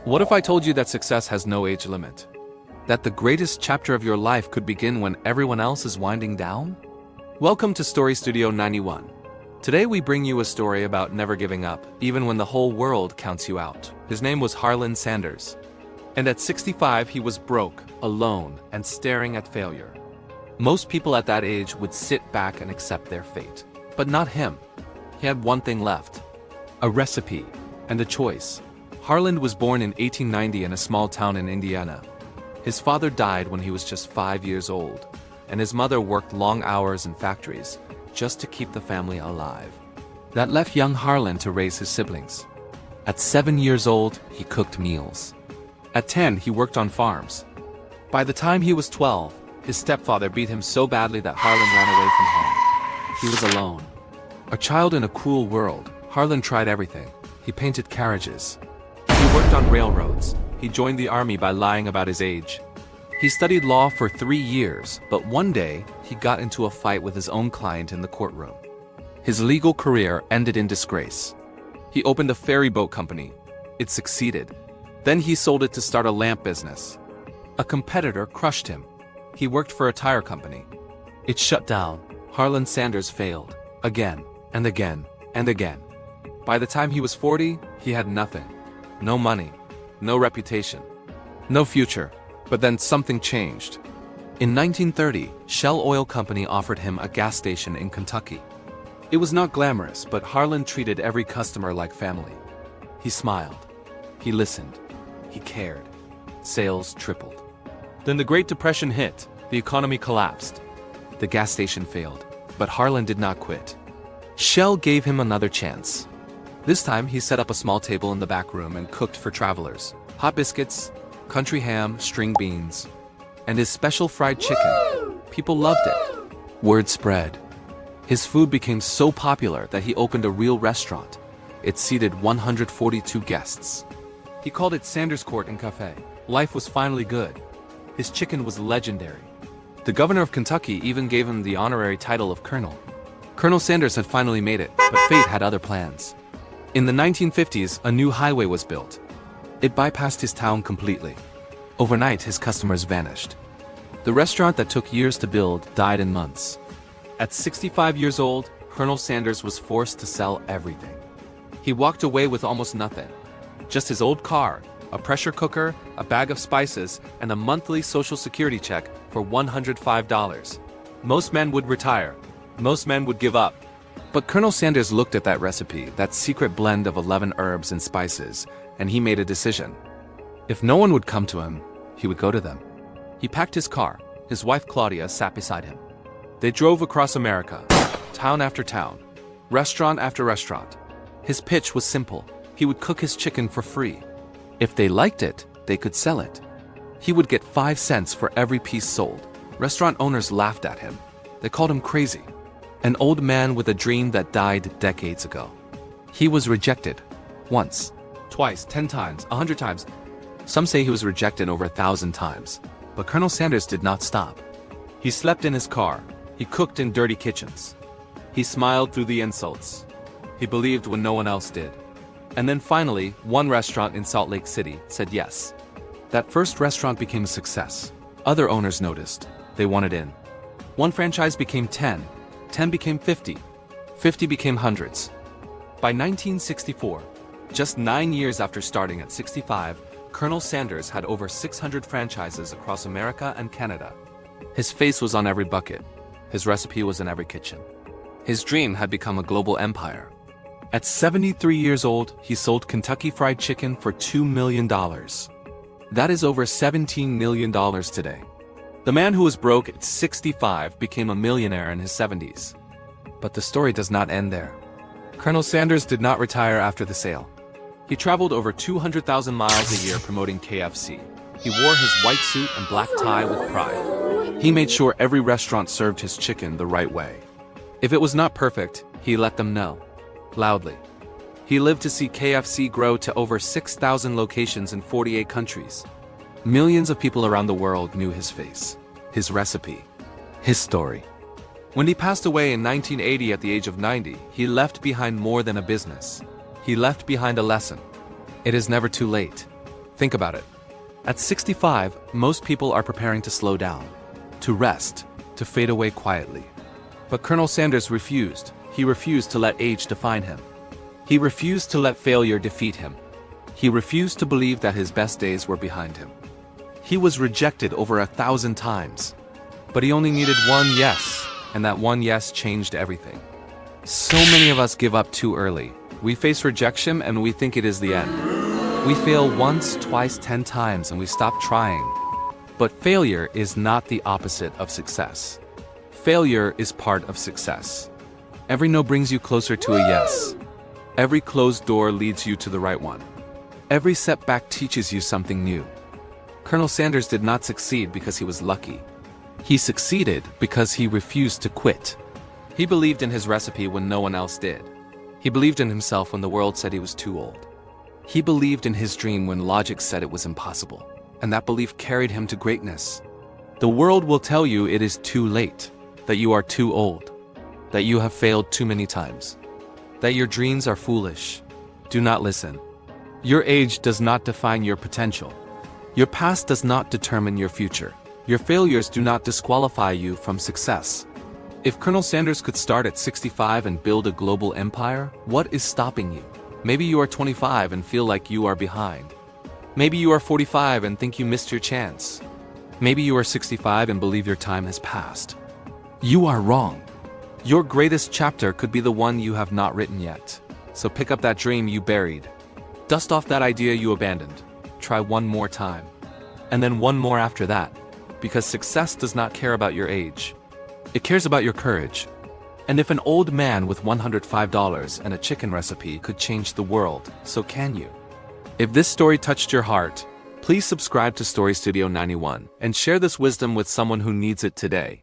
What if I told you that success has no age limit? That the greatest chapter of your life could begin when everyone else is winding down? Welcome to Story Studio 91. Today we bring you a story about never giving up, even when the whole world counts you out. His name was Harland Sanders. And at 65 he was broke, alone, and staring at failure. Most people at that age would sit back and accept their fate. But not him. He had one thing left. A recipe and a choice. Harland was born in 1890 in a small town in Indiana. His father died when he was just 5 years old, and his mother worked long hours in factories just to keep the family alive. That left young Harland to raise his siblings. At 7 years old, he cooked meals. At 10, he worked on farms. By the time he was 12, his stepfather beat him so badly that Harland ran away from home. He was alone. A child in a cruel world, Harland tried everything. He painted carriages. He worked on railroads. He joined the army by lying about his age. He studied law for 3 years, but one day, he got into a fight with his own client in the courtroom. His legal career ended in disgrace. He opened a ferry boat company. It succeeded. Then he sold it to start a lamp business. A competitor crushed him. He worked for a tire company. It shut down. Harland Sanders failed. Again, and again, and again. By the time he was 40, he had nothing. No money. No reputation. No future. But then something changed. In 1930, Shell Oil Company offered him a gas station in Kentucky. It was not glamorous, but Harland treated every customer like family. He smiled. He listened. He cared. Sales tripled. Then the Great Depression hit. The economy collapsed. The gas station failed, but Harland did not quit. Shell gave him another chance. This time, he set up a small table in the back room and cooked for travelers. Hot biscuits, country ham, string beans, and his special fried chicken. People loved it. Word spread. His food became so popular that he opened a real restaurant. It seated 142 guests. He called it Sanders Court and Cafe. Life was finally good. His chicken was legendary. The governor of Kentucky even gave him the honorary title of Colonel. Colonel Sanders had finally made it, but fate had other plans. In the 1950s, a new highway was built. It bypassed his town completely. Overnight, his customers vanished. The restaurant that took years to build died in months. At 65 years old, Colonel Sanders was forced to sell everything. He walked away with almost nothing. Just his old car, a pressure cooker, a bag of spices, and a monthly Social Security check for $105. Most men would retire. Most men would give up. But Colonel Sanders looked at that recipe, that secret blend of 11 herbs and spices, and he made a decision. If no one would come to him, he would go to them. He packed his car. His wife Claudia sat beside him. They drove across America, town after town, restaurant after restaurant. His pitch was simple. He would cook his chicken for free. If they liked it, they could sell it. He would get 5 cents for every piece sold. Restaurant owners laughed at him. They called him crazy. An old man with a dream that died decades ago. He was rejected. Once, twice, 10 times, 100 times. Some say he was rejected over 1,000 times. But Colonel Sanders did not stop. He slept in his car. He cooked in dirty kitchens. He smiled through the insults. He believed when no one else did. And then finally, one restaurant in Salt Lake City said yes. That first restaurant became a success. Other owners noticed. They wanted in. One franchise became 10. 10 became 50. 50 became hundreds. By 1964, just 9 years after starting at 65, Colonel Sanders had over 600 franchises across America and Canada. His face was on every bucket. His recipe was in every kitchen. His dream had become a global empire. At 73 years old, he sold Kentucky Fried Chicken for $2 million. That is over $17 million today. The man who was broke at 65 became a millionaire in his 70s. But the story does not end there. Colonel Sanders did not retire after the sale. He traveled over 200,000 miles a year promoting KFC. He wore his white suit and black tie with pride. He made sure every restaurant served his chicken the right way. If it was not perfect, he let them know. Loudly. He lived to see KFC grow to over 6,000 locations in 48 countries. Millions of people around the world knew his face, his recipe, his story. When he passed away in 1980 at the age of 90, he left behind more than a business. He left behind a lesson. It is never too late. Think about it. At 65, most people are preparing to slow down, to rest, to fade away quietly. But Colonel Sanders refused. He refused to let age define him. He refused to let failure defeat him. He refused to believe that his best days were behind him. He was rejected over 1,000 times. But he only needed one yes, and that one yes changed everything. So many of us give up too early. We face rejection and we think it is the end. We fail once, twice, 10 times and we stop trying. But failure is not the opposite of success. Failure is part of success. Every no brings you closer to a yes. Every closed door leads you to the right one. Every setback teaches you something new. Colonel Sanders did not succeed because he was lucky. He succeeded because he refused to quit. He believed in his recipe when no one else did. He believed in himself when the world said he was too old. He believed in his dream when logic said it was impossible, and that belief carried him to greatness. The world will tell you it is too late, that you are too old, that you have failed too many times, that your dreams are foolish. Do not listen. Your age does not define your potential. Your past does not determine your future. Your failures do not disqualify you from success. If Colonel Sanders could start at 65 and build a global empire, what is stopping you? Maybe you are 25 and feel like you are behind. Maybe you are 45 and think you missed your chance. Maybe you are 65 and believe your time has passed. You are wrong. Your greatest chapter could be the one you have not written yet. So pick up that dream you buried. Dust off that idea you abandoned. Try one more time. And then one more after that. Because success does not care about your age. It cares about your courage. And if an old man with $105 and a chicken recipe could change the world, so can you. If this story touched your heart, please subscribe to Story Studio 91 and share this wisdom with someone who needs it today.